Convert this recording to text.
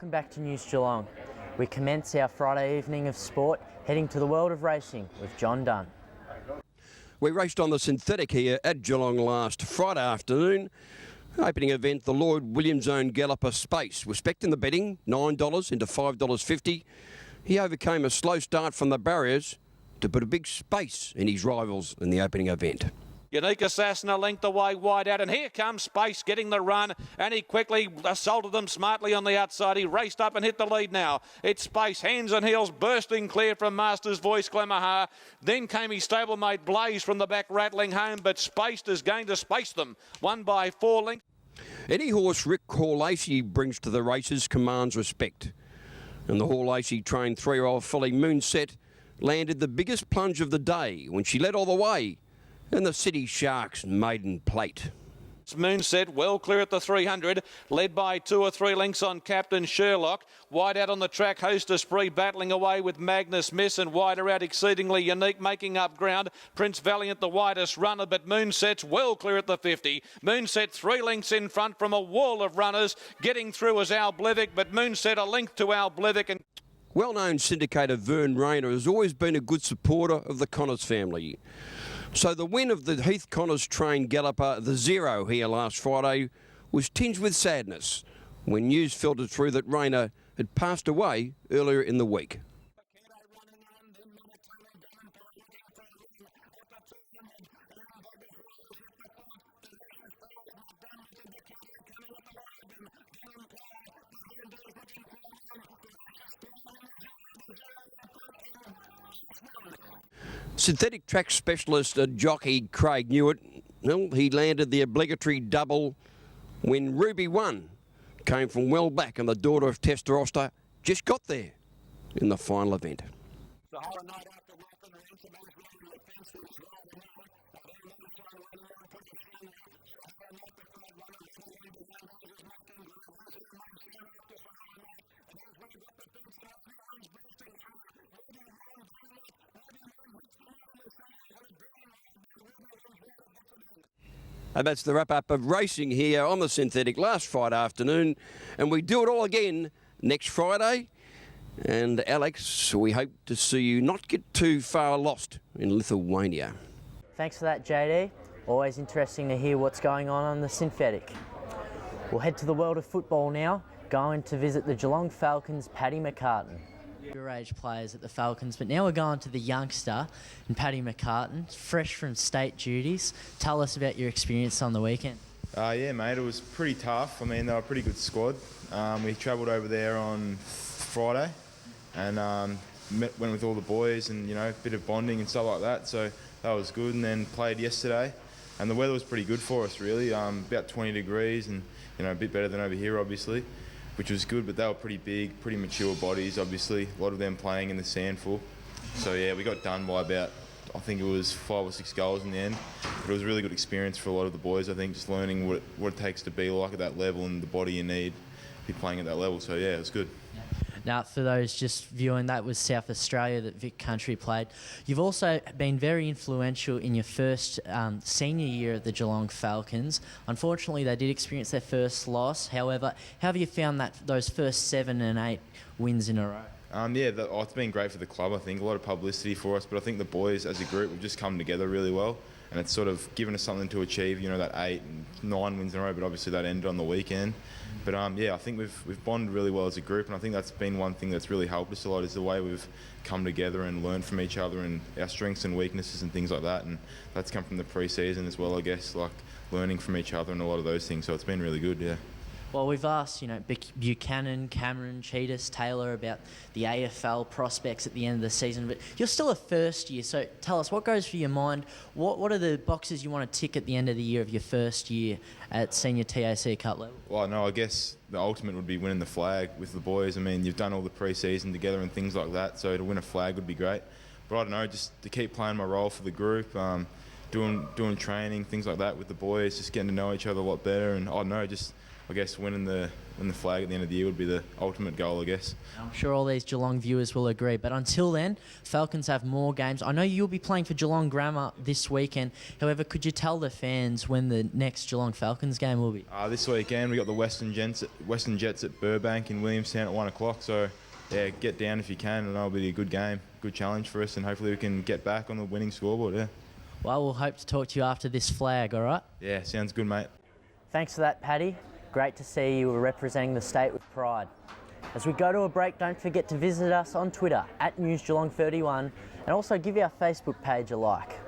Welcome back to News Geelong. We commence our Friday evening of sport, heading to the world of racing with John Dunn. We raced on the synthetic here at Geelong last Friday afternoon. Opening event, the Lloyd Williams owned Galloper Space. Respecting the betting, $9 into $5.50. He overcame a slow start from the barriers to put a big space in his rivals in the opening event. Unique Assassin a length away wide out, and here comes Space getting the run, and he quickly assaulted them smartly on the outside. He raced up and hit the lead now. It's Space, hands and heels, bursting clear from Master's Voice Glamaha. Then came his stablemate Blaze from the back, rattling home, but Space is going to space them. Won by 4 lengths. Any horse Rick Horlacey brings to the races commands respect. And the Horlacey trained 3-year-old filly Moonset landed the biggest plunge of the day when she led all the way in the City Sharks maiden plate. Moonset well clear at the 300, led by 2 or 3 lengths on Captain Sherlock. Wide out on the track, Hostess Spree battling away with Magnus Miss, and wider out Exceedingly Unique making up ground. Prince Valiant the widest runner, but Moonset's well clear at the 50. Moonset 3 lengths in front from a wall of runners. Getting through is Al Blevik, but Moonset a length to Al Blevik. And well-known syndicator Vern Rayner has always been a good supporter of the Connors family. So the win of the Heath Connors trained galloper, the Zero, here last Friday was tinged with sadness when news filtered through that Rayner had passed away earlier in the week. Synthetic track specialist jockey Craig Newitt, well, he landed the obligatory double when Ruby One came from well back, and the daughter of Testarosta just got there in the final event. And that's the wrap-up of racing here on the synthetic last Friday afternoon. And we do it all again next Friday. And Alex, we hope to see you not get too far lost in Lithuania. Thanks for that, JD. Always interesting to hear what's going on the synthetic. We'll head to the world of football now, going to visit the Geelong Falcons' Paddy McCartan. Age players at the Falcons, but now we're going to the youngster and Paddy McCartan, fresh from state duties. Tell us about your experience on the weekend. Yeah, mate, it was pretty tough. I mean, they were a pretty good squad. We travelled over there on Friday and went with all the boys and, you know, a bit of bonding and stuff like that. So that was good. And then played yesterday, and the weather was pretty good for us, really. About 20 degrees and, you know, a bit better than over here, obviously, which was good, but they were pretty big, pretty mature bodies, obviously. A lot of them playing in the SANFL. So, yeah, we got done by about, I think it was 5 or 6 goals in the end. But it was a really good experience for a lot of the boys, I think, just learning what it takes to be like at that level and the body you need to be playing at that level. So, yeah, it was good. Now, for those just viewing, that was South Australia that Vic Country played. You've also been very influential in your first senior year at the Geelong Falcons. Unfortunately, they did experience their first loss. However, how have you found those first 7 and 8 wins in a row? It's been great for the club, I think. A lot of publicity for us, but I think the boys as a group have just come together really well, and it's sort of given us something to achieve, you know, that 8 and 9 wins in a row, but obviously that ended on the weekend. But I think we've bonded really well as a group, and I think that's been one thing that's really helped us a lot, is the way we've come together and learned from each other and our strengths and weaknesses and things like that. And that's come from the pre-season as well, I guess, like learning from each other and a lot of those things. So it's been really good, yeah. Well, we've asked, Buchanan, Cameron, Cheetahs, Taylor about the AFL prospects at the end of the season, but you're still a first year, so tell us, what goes through your mind? What are the boxes you want to tick at the end of the year of your first year at senior TAC Cup level? Well, no, I guess the ultimate would be winning the flag with the boys. I mean, you've done all the pre-season together and things like that, so to win a flag would be great. But I don't know, just to keep playing my role for the group, doing training, things like that with the boys, just getting to know each other a lot better, and I don't know, just I guess winning the flag at the end of the year would be the ultimate goal, I guess. I'm sure all these Geelong viewers will agree. But until then, Falcons have more games. I know you'll be playing for Geelong Grammar this weekend. However, could you tell the fans when the next Geelong Falcons game will be? This weekend we got the Western Jets at Burbank in Williamstown at 1 o'clock. So yeah, get down if you can, and that'll be a good game, good challenge for us, and hopefully we can get back on the winning scoreboard. Yeah. Well, we'll hope to talk to you after this flag. All right. Yeah, sounds good, mate. Thanks for that, Paddy. Great to see you representing the state with pride. As we go to a break, don't forget to visit us on Twitter @NewsGeelong31 and also give our Facebook page a like.